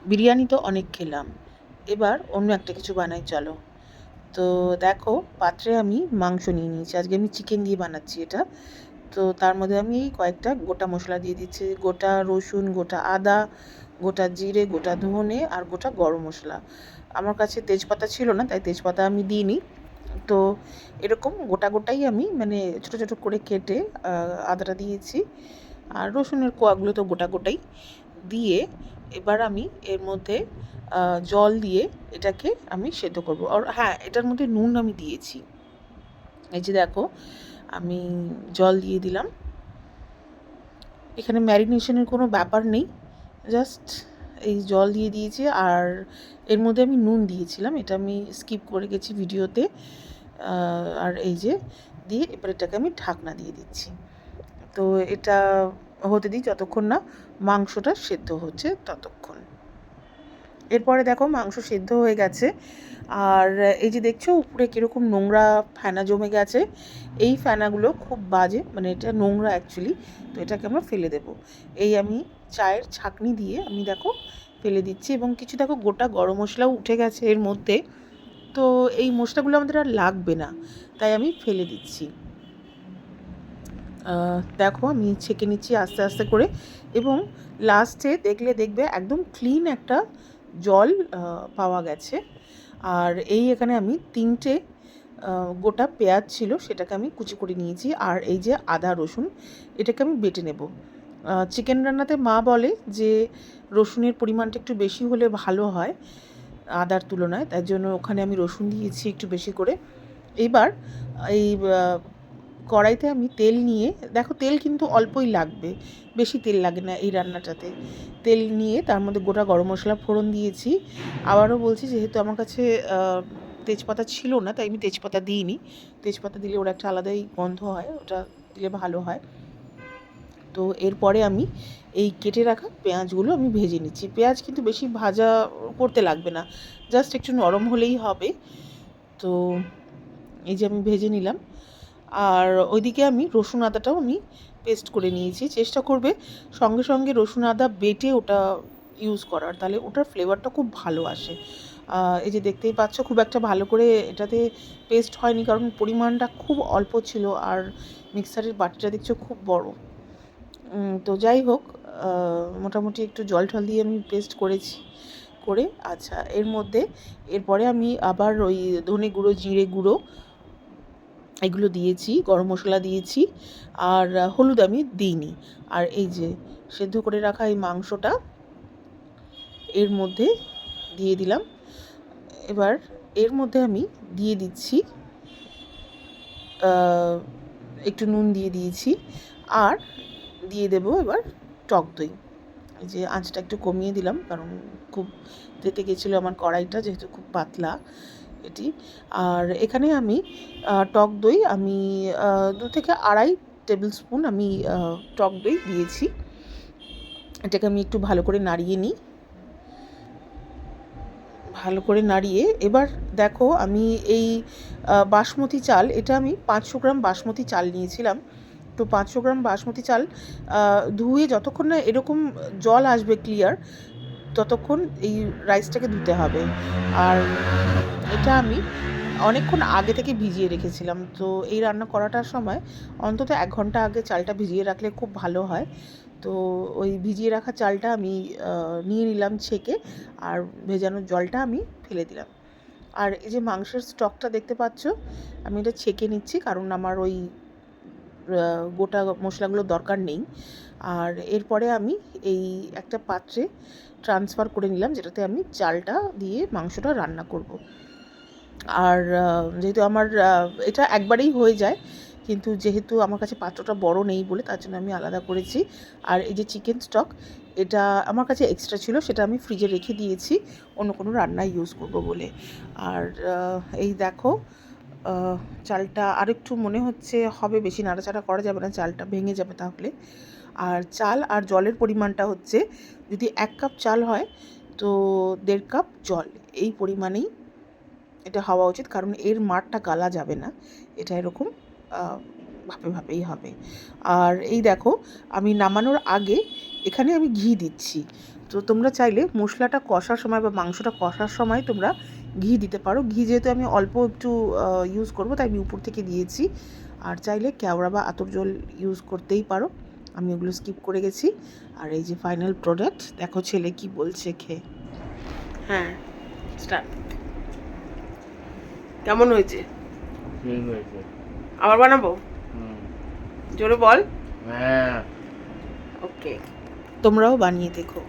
বিরিয়ানি তো অনেক খেলাম, এবার অন্য একটা কিছু বানাই চলো। তো দেখো, পাত্রে আমি মাংস নিয়ে নিয়েছি, আজকে আমি চিকেন দিয়ে বানাচ্ছি এটা। তো তার মধ্যে আমি কয়েকটা গোটা মশলা দিয়ে দিচ্ছি, গোটা রসুন, গোটা আদা, গোটা জিরে, গোটা ধনে আর গোটা গরম মশলা। আমার কাছে তেজপাতা ছিল না, তাই তেজপাতা আমি দিইনি। তো এরকম গোটা গোটাই আমি মানে ছোটো ছোটো করে কেটে আদাটা দিয়েছি, আর রসুনের কোয়াগুলো তো গোটা গোটাই দিয়ে এবার আমি এর মধ্যে জল দিয়ে এটাকে আমি সেদ্ধ করবো। আর হ্যাঁ, এটার মধ্যে নুন আমি দিয়েছি। এই যে দেখো, আমি জল দিয়ে দিলাম। এখানে ম্যারিনেশনের কোনো ব্যাপার নেই, জাস্ট এই জল দিয়ে দিয়েছি। আর এর মধ্যে আমি নুন দিয়েছিলাম, এটা আমি স্কিপ করে গেছি ভিডিওতে। আর এই যে দিয়ে এবার এটাকে আমি ঢাকনা দিয়ে দিচ্ছি। তো এটা হতে দিই যতক্ষণ না মাংসটা সেদ্ধ হচ্ছে ততক্ষণ। এরপরে দেখো মাংস সেদ্ধ হয়ে গেছে, আর এই যে দেখছো উপরে কীরকম নোংরা ফেনা জমে গেছে। এই ফেনাগুলো খুব বাজে, মানে এটা নোংরা অ্যাকচুয়ালি। তো এটাকে আমরা ফেলে দেব। এই আমি চায়ের ছাঁকনি দিয়ে আমি দেখো ফেলে দিচ্ছি, এবং কিছু দেখো গোটা গরম মশলাও উঠে গেছে এর মধ্যে। তো এই মশলাগুলো আমাদের আর লাগবে না, তাই আমি ফেলে দিচ্ছি। দেখো আমি ছেঁকে নিচ্ছি আস্তে আস্তে করে, এবং লাস্টে দেখবে একদম ক্লিন একটা জল পাওয়া গেছে। আর এই এখানে আমি 3টে গোটা পেঁয়াজ ছিল, সেটাকে আমি কুচি করে নিয়েছি। আর এই যে আদা রসুন, এটাকে আমি বেটে নেব। চিকেন রান্নাতে মা বলে যে রসুনের পরিমাণটা একটু বেশি হলে ভালো হয় আদার তুলনায়, তার জন্য ওখানে আমি রসুন দিয়েছি একটু বেশি করে। এবার এই কড়াইতে আমি তেল নিয়ে, দেখো তেল কিন্তু অল্পই লাগবে, বেশি তেল লাগে না এই রান্নাটাতে। তেল নিয়ে তার মধ্যে গোটা গরম মশলা ফোড়ন দিয়েছি। আবারও বলছি, যেহেতু আমার কাছে তেজপাতা ছিল না, তাই আমি তেজপাতা দিইনি। তেজপাতা দিলে ওর একটা আলাদাই গন্ধ হয়, ওটা দিলে ভালো হয়। তো এরপরে আমি এই কেটে রাখা পেঁয়াজগুলো আমি ভেজে নিচ্ছি। পেঁয়াজ কিন্তু বেশি ভাজা করতে লাগবে না, জাস্ট একটু নরম হলেই হবে। তো এই যে আমি ভেজে নিলাম। আর ওইদিকে আমি রসুন আদাটাও আমি পেস্ট করে নিয়েছি। চেষ্টা করবে সঙ্গে সঙ্গে রসুন আদা বেটে ওটা ইউজ করার, তাহলে ওটার ফ্লেভারটা খুব ভালো আসে। এই যে দেখতেই পাচ্ছ, খুব একটা ভালো করে এটাতে পেস্ট হয়নি, কারণ পরিমাণটা খুব অল্প ছিল, আর মিক্সারের বাটিটা দেখছো খুব বড়। তো যাই হোক, মোটামুটি একটু জল ঠল দিয়ে আমি পেস্ট করেছি করে। আচ্ছা, এর মধ্যে এরপরে আমি আবার ওই ধনে গুঁড়ো, জিরে গুঁড়ো এগুলো দিয়েছি, গরম মশলা দিয়েছি, আর হলুদ আমি দিইনি। আর এই যে সেদ্ধ করে রাখা এই মাংসটা এর মধ্যে দিয়ে দিলাম। এবার এর মধ্যে আমি দিয়ে দিচ্ছি একটু নুন দিয়ে দিয়েছি, আর দিয়ে দেব এবার টক দই। এই যে আঁচটা একটু কমিয়ে দিলাম, কারণ খুব তেতে গেছিলো আমার কড়াইটা, যেহেতু খুব পাতলা এটি। আর এখানে আমি টক দই আমি 2 থেকে আড়াই টেবিল স্পুন আমি টক দই দিয়েছি। এটাকে আমি একটু ভালো করে নাড়িয়ে নিই। ভালো করে নাড়িয়ে এবার দেখো, আমি এই বাসমতি চাল, এটা আমি 500 গ্রাম বাসমতি চাল নিয়েছিলাম। তো 500 গ্রাম বাসমতি চাল ধুয়ে যতক্ষণ না এরকম জল আসবে ক্লিয়ার, ততক্ষণ এই রাইসটাকে ধুতে হবে। আর এটা আমি অনেকক্ষণ আগে থেকে ভিজিয়ে রেখেছিলাম। তো এই রান্না করাটার সময় অন্তত 1 ঘন্টা আগে চালটা ভিজিয়ে রাখলে খুব ভালো হয়। তো ওই ভিজিয়ে রাখা চালটা আমি নিয়ে নিলাম ছেঁকে, আর ভেজানো জলটা আমি ফেলে দিলাম। আর এই যে মাংসের স্টকটা দেখতে পাচ্ছ, আমি এটা ছেঁকে নিচ্ছি, কারণ আমার ওই গোটা মশলাগুলো দরকার নেই। আর এরপরে আমি এই একটা পাত্রে ট্রান্সফার করে নিলাম, যেটাতে আমি চালটা দিয়ে মাংসটা রান্না করব। আর যেহেতু আমার এটা একবারেই হয়ে যায়, কিন্তু যেহেতু আমার কাছে পাত্রটা বড় নেই বলে তার জন্য আমি আলাদা করেছি। আর এই যে চিকেন স্টক, এটা আমার কাছে এক্সট্রা ছিল, সেটা আমি ফ্রিজে রেখে দিয়েছি অন্য কোনো রান্নায় ইউজ করব বলে। আর এই দেখো, চালটা আরেকটু মনে হচ্ছে হবে, বেশি নাড়াচাড়া করা যাবে না, চালটা ভেঙে যাবে তাহলে। আর চাল আর জলের পরিমাণটা হচ্ছে, যদি 1 কাপ চাল হয় তো 1.5 কাপ জল, এই পরিমাণেই এটা হওয়া উচিত, কারণ এর মাড়টা গালা যাবে না, এটা এরকম ভাপে ভাপেই হবে। আর এই দেখো, আমি নামানোর আগে এখানে আমি ঘি দিচ্ছি। তো তোমরা চাইলে মশলাটা কষার সময় বা মাংসটা কষার সময় তোমরা ঘি দিতে পারো। ঘি যেহেতু আমি অল্প একটু ইউজ করবো, তাই আমি উপর থেকে দিয়েছি। আর চাইলে কেওড়া বা আতর জল ইউজ করতেই পারো, আমি ওগুলো স্কিপ করে গেছি। আর এই যে ফাইনাল প্রোডাক্ট, দেখো ছেলে কি বলছে খেয়ে। হ্যাঁ, স্টার্ট। কেমন হয়েছে? আবার বানাবো? জোরে বল। হ্যাঁ। ওকে, তোমরাও বানিয়ে দেখো।